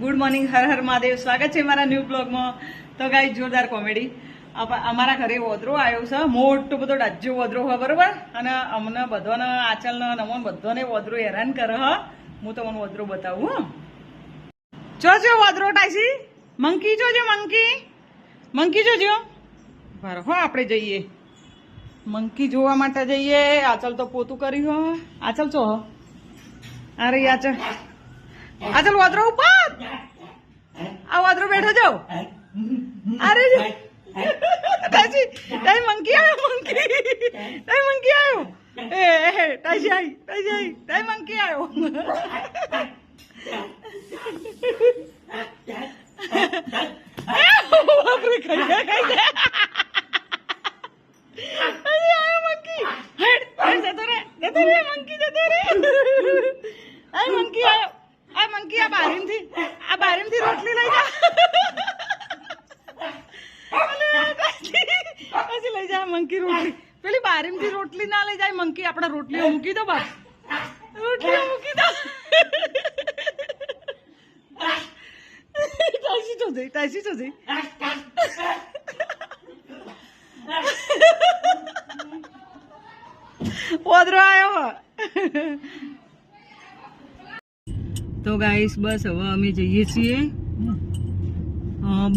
Good morning, Har Har Mahadev. સ્વાગત છે મારા ન્યૂ બ્લોગમાં. તો ગાઈસ જોરદાર કોમેડી. અમારા ઘરે વોદરો આવ્યો છે, મોટો બધો ડાજ્જો વોદરો હોય બરોબર. અને અમને બધાને આચલને નમોન બધાને વોદરો હેરાન કરે હ. હું તમને વોદરો બતાવું. જોજો વોદરો ટાઈસી મંકી, જોજો મંકી જોજો. બરાબર હો, આપણે જઈએ મંકી જોવા માટે જઈએ. આચલ તો પોતું કર્યું હો. આચલ છો હો. અરે આચલ આચલ વોદરો ઉપર. આ વોદરો બેઠો જાઓ. અરે ટાઈસી ટાઈ મંકી આવ્યો. ટાઈ મંકી આવ્યો. ટાઈસી આવી ટાઈ મંકી આવ્યો. બાપરે ખાઈ ગયા. મંકી જતો રે મંકી જતો રે. આ મંકી આવ્યો. આ મંકી આ બારીમથી રોટલી લઈ જા. પછી લઈ જા મંકી રોટલી. પેલી બારીમથી રોટલી ના લઈ જાય મંકી. આપણે રોટલીઓ મૂકી દો બસ. રોટલીઓ મૂકી દો. ટાઈસી તો જઈ. વોદરો આવ્યો. તો ગાઈસ બસ હવે અમે જઈએ છીએ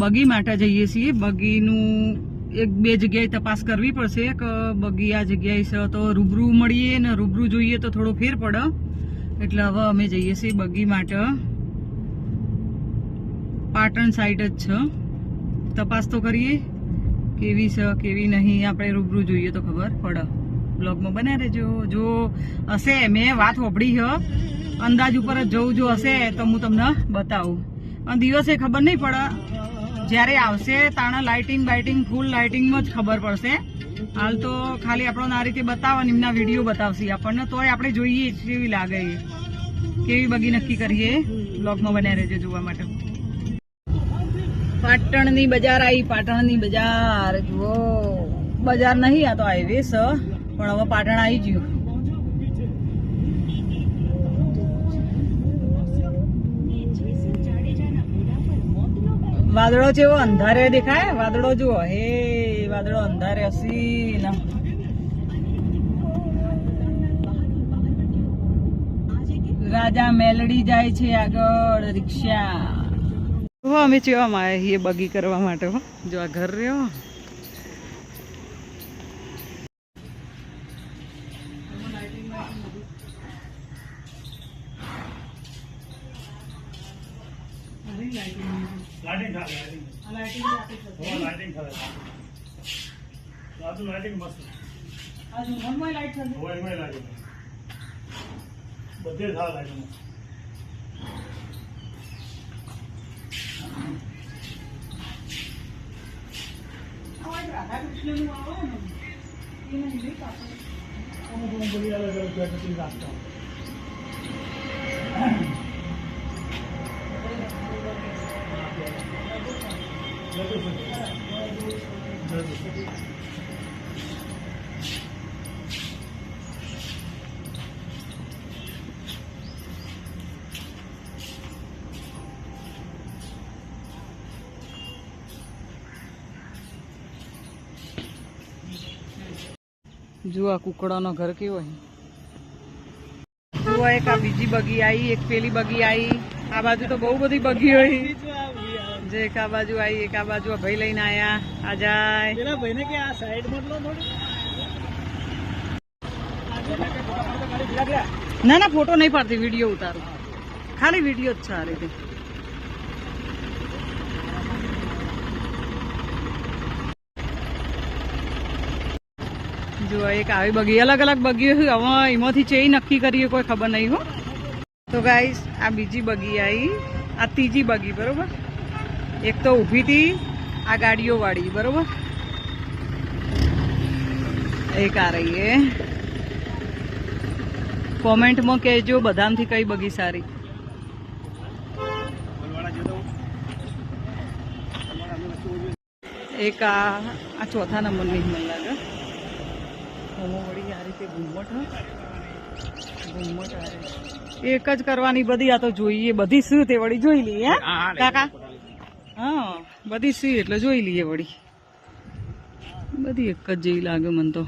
બગી માટે જઈએ છીએ. બગીનું એક બે જગ્યાએ તપાસ કરવી પડશે કે બગી આ જગ્યાએ છે તો રૂબરૂ મળીએ ને રૂબરૂ જોઈએ તો થોડો ફેર પડે. એટલે હવે અમે જઈએ છીએ બગી માટે. પાટણ સાઈડ જ છે. તપાસ તો કરીએ કેવી છે કેવી નહીં. આપણે રૂબરૂ જોઈએ તો ખબર પડે. બ્લોગમાં બન્યા રહેજો. જો હશે, મેં વાત હોભળી છે, અંદાજ ઉપર જ જવું. જો હશે તો હું તમને બતાવું. અને દિવસે ખબર નહીં પડે, જ્યારે આવશે તાણે લાઇટિંગ ફૂલ લાઇટિંગમાં જ ખબર પડશે. હાલ તો ખાલી આપણને આ રીતે બતાવે, એમના વિડીયો બતાવશે આપણને. તોય આપણે જોઈએ કેવી લાગે, કેવી બગી નક્કી કરીએ. બ્લોગમાં બન્યા રહેજો જોવા માટે. પાટણની બજાર આવી. પાટણની બજાર જુઓ. બજાર નહીં, આ તો હાઈવે છે, પણ હવે પાટણ આવી ગયું. વાદળો જેવો અંધારે દેખાય. વાદળો જુઓ. હે વાદળો અંધારે હસી. રાજા મેલડી જાય છે આગળ રિક્ષા. અમે ચેવામાં આવ્યા બગી કરવા માટે. જો આ ઘર રહ્યો. જો આ કુકડાનો ઘર કેવો હોય. જો એક આ બીજી બગી આવી, એક પેલી બગી આવી. આ બાજુ તો બહુ બધી બગી હોય. જે એક આ બાજુ આવી, એક આ બાજુ ભાઈ લઈને આયા. આ જાય પેલા ભાઈને કે આ સાઈડ મોકલો થોડી. ના ફોટો નહીં પાડતી, વિડીયો ઉતારું. ખાલી વિડીયો જ છે આ રીતે. જો એક આવી બગી, અલગ અલગ બગીઓ. હવે એમાંથી ચેઈ નક્કી કરીએ કોઈ ખબર નહીં હો. તો ગાઈસ આ બીજી બગી આવી, આ ત્રીજી બગી બરોબર. એક તો ઊભી હતી આ ગાડીઓ વાળી બરોબર. એક આ રહી હે. કોમેન્ટમાં કહેજો બધામાંથી કઈ બગી સારી. એક આ ચોથા નંબરની મને લાગે. વળી આ રીતે ઘૂમટ એક જ કરવાની બધી, આ તો જોઈએ બધી શું તે વળી જોઈ લઈએ હે કાકા. હા બધી શું એટલે જોઈ લઈએ વળી, બધી એક જ જેવી લાગે મને તો.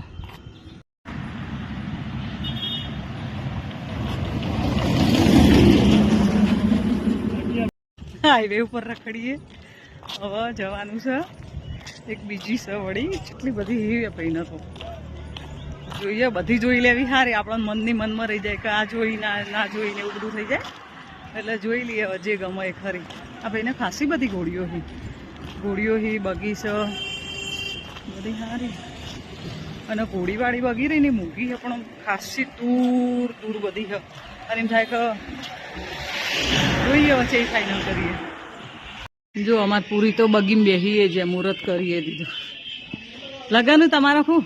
હાઈવે ઉપર રખડીએ, હવે જવાનું છે એક બીજી છે વળી, કેટલી બધી ભાઈ તો જોઈએ, બધી જોઈ લેવી સારી, આપણા મનની મનમાં રહી જાય કે આ જોઈ ના જોઈને એવું બધું થઈ જાય, એટલે જોઈ લઈએ હવે જે ગમે એ ખરી. આ ભાઈને ખાસી બધી ઘોડીઓ હી બગીચો બધી સારી, અને ઘોડીવાળી બગી રહી ને મૂકી છે પણ ખાસી દૂર દૂર બધી છે, અને એમ થાય કે જોઈએ વચ્ચે ફાઇનલ કરીએ. જો અમાર પૂરી તો બગીમ બેહીએ છે, મુહૂર્ત કરીએ દીધું. લગન તમારા શું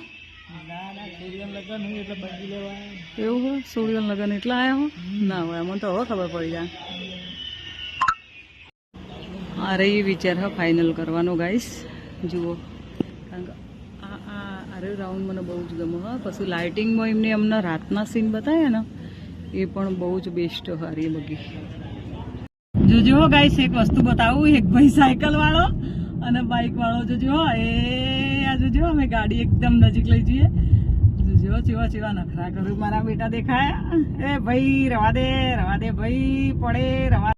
એવું હોય? સોળિયલ લગન એટલા આવ્યા હો ના હોય, મને તો હવે ખબર પડી જાય. અરે એ વિચાર હા ફાઇનલ કરવાનો ગાઈસ, જુઓ કારણ કે અરે રાઉન્ડ મને બહુ જ ગમે. હા પછી લાઇટિંગમાં એમને અમને રાતના સીન બતાવ્યા ને એ પણ બહુ જ બેસ્ટ હારી બગી. જોજો ગાઈસ એક વસ્તુ બતાવું, એક ભાઈ સાયકલ વાળો અને બાઇક વાળો જોજો, એ આ જોજો અમે ગાડી એકદમ નજીક લઈ જઈએ, જોજો ચેવા નખરા કરું. મારા બેટા દેખાય, એ ભાઈ રવા દે ભાઈ, પડે રવા.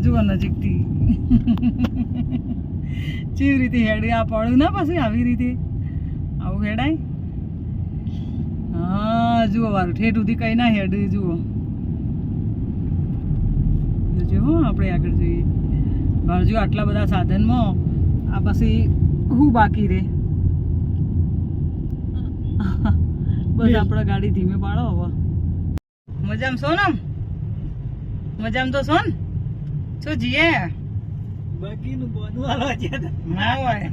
જુઓ નજીકથી કેવી રીતે હેડે, આ પડું ના પછી આવી રીતે આવું હેડાય. હા જુઓ વારું ઠેઠ સુધી કઈ ના હેડ, જુઓ જોજો હો આપણે આગળ જોઈએ. ભરજો આટલા બધા સાધનમાં આ પછી હું બાકી રે, બસ આપણે ગાડી ધીમે પાડો. હવે મજામાં સોનમ, મજામાં તો સોન શું જીએ બાકીનું બોનવાળો છે ના હોય.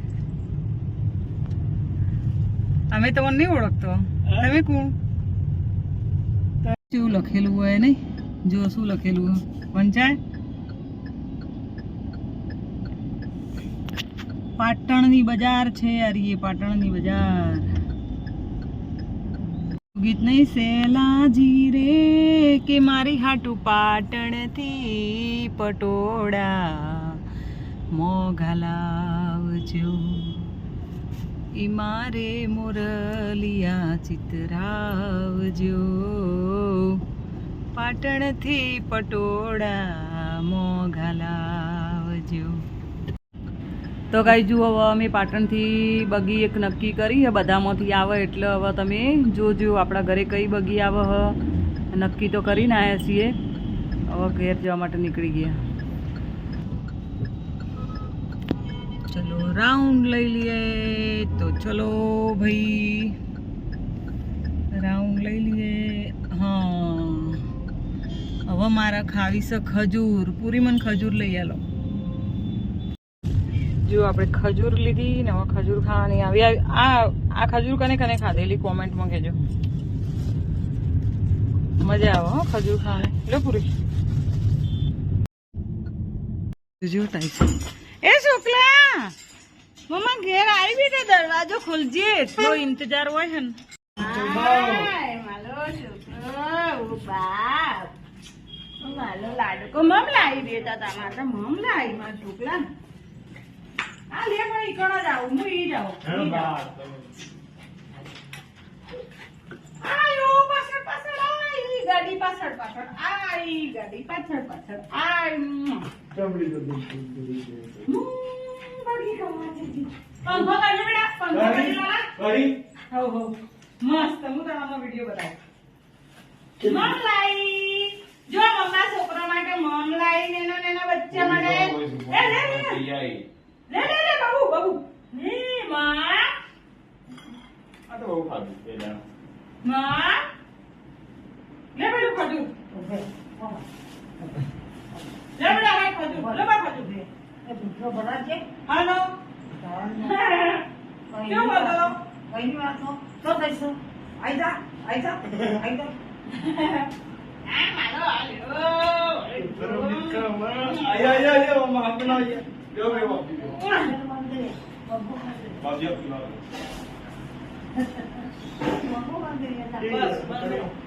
અમે તમને નહીં ઓળખતો, તમે કોણ? શું લખેલું હોય નહીં, જો શું લખેલું હોય પંચાયત પાટણની બજાર છે. અરે પાટણની બજાર ગીત નહીં સેલાજી રે કે મારી હાટું પાટણથી પટોળા મોઘા લાવજો, ઈ મારે મોરલિયા ચિતરાવજો, પાટણથી પટોળા મોઘા લાવજો. તો કાંઈ જુઓ હવે અમે પાટણથી બગી એક નક્કી કરી, બધામાંથી આવે એટલે હવે તમે જોજો આપણા ઘરે કઈ બગી આવે હ, નક્કી તો કરીને આવ્યા છીએ, હવે ઘેર જવા માટે નીકળી ગયા. ચલો રાઉન્ડ લઈ લઈએ, તો ચલો ભાઈ રાઉન્ડ લઈ લઈએ. હા હવે મારા ખાવી છે ખજૂર, પૂરી મને ખજૂર લઈ આલો. જો આપણે ખજૂર લીધી ને હવે ખજૂર ખાવાની આવી. આ ખજૂર કને ખાધેલી કોમેન્ટમાં કહેજો, મજા આવે હો ખજૂર ખાવાની. લો પૂરી જો ટાઈપ. એ શુક્લા મમ્મા ઘેર આવી બેટા, દરવાજો ખોલજે, એટલો ઇંતજાર હોય છે ને. માલો છોકરો બાપ માલો લાડકો મમ લાવી દેતા તા, મારા મમ લાવી મારા છોકરા. આ લે પણ ઈકણો જાઉં, હું ઈ જાઉં. આયો પાછળ પાછળ આઈ ગાડી, પાછળ પાછળ આઈ ગાડી, પાછળ પાછળ આઈ. ચમડી તો બડી કમાતી હતી. પંખો કાઢો બેટા, પંખો કાઢી લો. ગાડી હો મસ્ત. હું તમારો વિડિયો બતાવું. મમ લાઈ, જો મમ્મા છોકરા માટે મમ લાઈ, નેના બચ્ચા માટે. એ લે લે લે બાબુ હે માં, આ તો બહુ ખાધું પેલા માં. લે બેલું ખાધું, લે બેડા હાય ખાધું, લે બા ખાધું એ ભૂખો બનાજે. હાલો કેવું બોલો કઈની વાત તો થઈશું. આઈ જા આ મારો આલ્યો આયા મમ્મા આપણે આયા. Yo me voy. Vamos બસ બસ